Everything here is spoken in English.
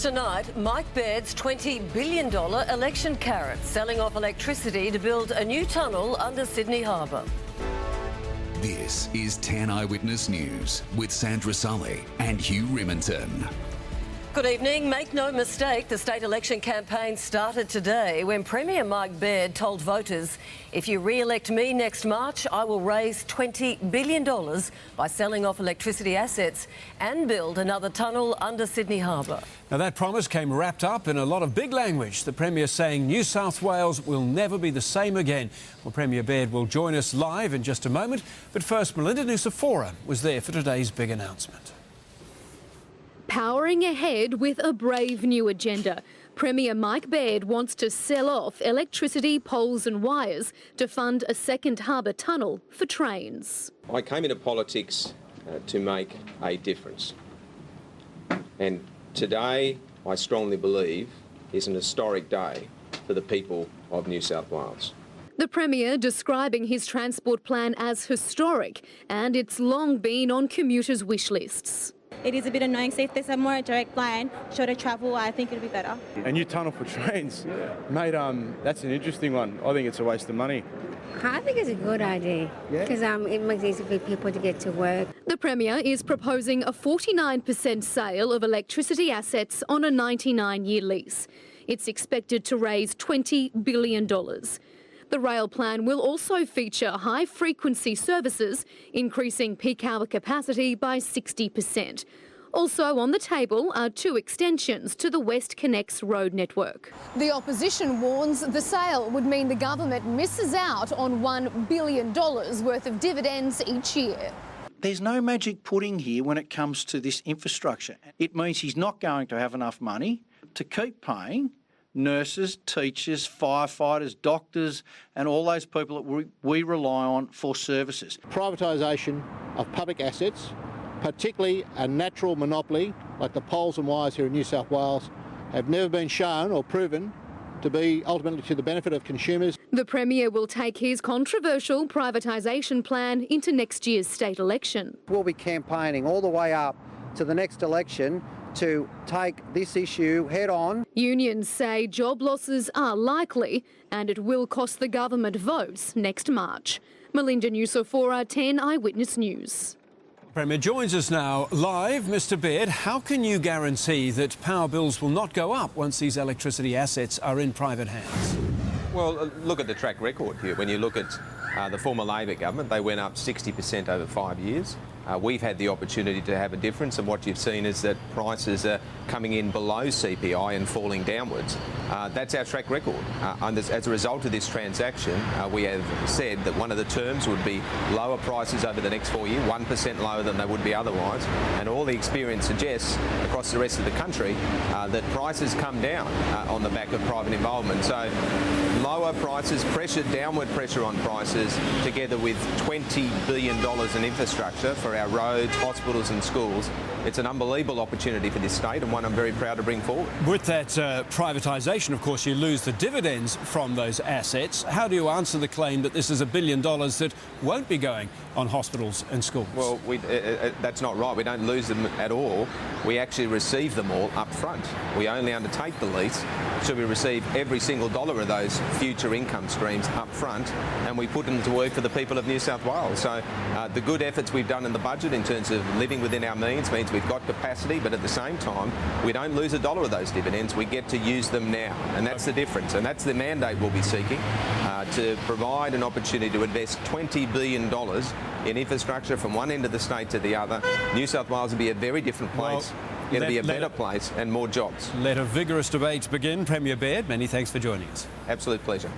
Tonight, Mike BAIRD's $20 billion election carrot, selling off electricity to build a new tunnel under Sydney Harbour. This is 10 Eyewitness News with Sandra Sully and Hugh Riminton. Good evening. Make no mistake, the state election campaign started today when Premier Mike BAIRD told voters, if you re-elect me next March, I will raise $20 billion by selling off electricity assets and build another tunnel under Sydney Harbour. Now, that promise came wrapped up in a lot of big language. The Premier saying New South Wales will never be the same again. Well, Premier BAIRD will join us live in just a moment. But first, Melinda NUCIFORA was there for today's big announcement. Powering ahead with a brave new agenda. Premier Mike BAIRD wants to sell off electricity poles and wires to fund a second harbour tunnel for trains. I came into politics to make a difference. And today, I strongly believe, is an historic day for the people of New South Wales. The Premier describing his transport plan as historic, and it's long been on commuters' wish lists. It is a bit annoying, so if there's a more direct line, shorter travel, I think it'll be better. A new tunnel for trains, mate, that's an interesting one. I think it's a waste of money. I think it's a good idea because it makes it easy for people to get to work. The Premier is proposing a 49% sale of electricity assets on a 99-year lease. It's expected to raise $20 billion. The rail plan will also feature high-frequency services, increasing peak hour capacity by 60%. Also on the table are 2 extensions to the West Connects road network. The opposition warns the sale would mean the government misses out on $1 billion worth of dividends each year. There's no magic pudding here when it comes to this infrastructure. It means he's not going to have enough money to keep paying nurses, teachers, firefighters, doctors and all those people that we rely on for services. Privatisation of public assets, particularly a natural monopoly like the poles and wires here in New South Wales, have never been shown or proven to be ultimately to the benefit of consumers. The Premier will take his controversial privatisation plan into next year's state election. We'll be campaigning all the way up to the next election to take this issue head on. Unions say job losses are likely and it will cost the government votes next March. Melinda NUCIFORA, 10 Eyewitness News. Premier joins us now live. Mr BAIRD, how can you guarantee that power bills will not go up once these electricity assets are in private hands? Well, look at the track record here. When you look at the former Labor government, they went up 60% over 5 years. We've had the opportunity to have a difference, and what you've seen is that prices are coming in below CPI and falling downwards. That's our track record. And as a result of this transaction, we have said that one of the terms would be lower prices over the next 4 years, 1% lower than they would be otherwise. And all the experience suggests across the rest of the country that prices come down on the back of private involvement. So lower prices, downward pressure on prices, together with $20 billion in infrastructure for our roads, hospitals and schools. It's an unbelievable opportunity for this state and one I'm very proud to bring forward. With that privatisation, of course, you lose the dividends from those assets. How do you answer the claim that this is $1 billion that won't be going on hospitals and schools? Well, that's not right. We don't lose them at all. We actually receive them all up front. We only undertake the lease, so we receive every single dollar of those future income streams up front, and we put them to work for the people of New South Wales. So the good efforts we've done in the budget in terms of living within our means means we've got capacity, but at the same time, we don't lose a dollar of those dividends. We get to use them now, and that's the difference, and that's the mandate we'll be seeking, to provide an opportunity to invest $20 billion in infrastructure from one end of the state to the other. New South Wales will be a very different place. It'll be a better place and more jobs. Let a vigorous debate begin. Premier BAIRD, many thanks for joining us. Absolute pleasure.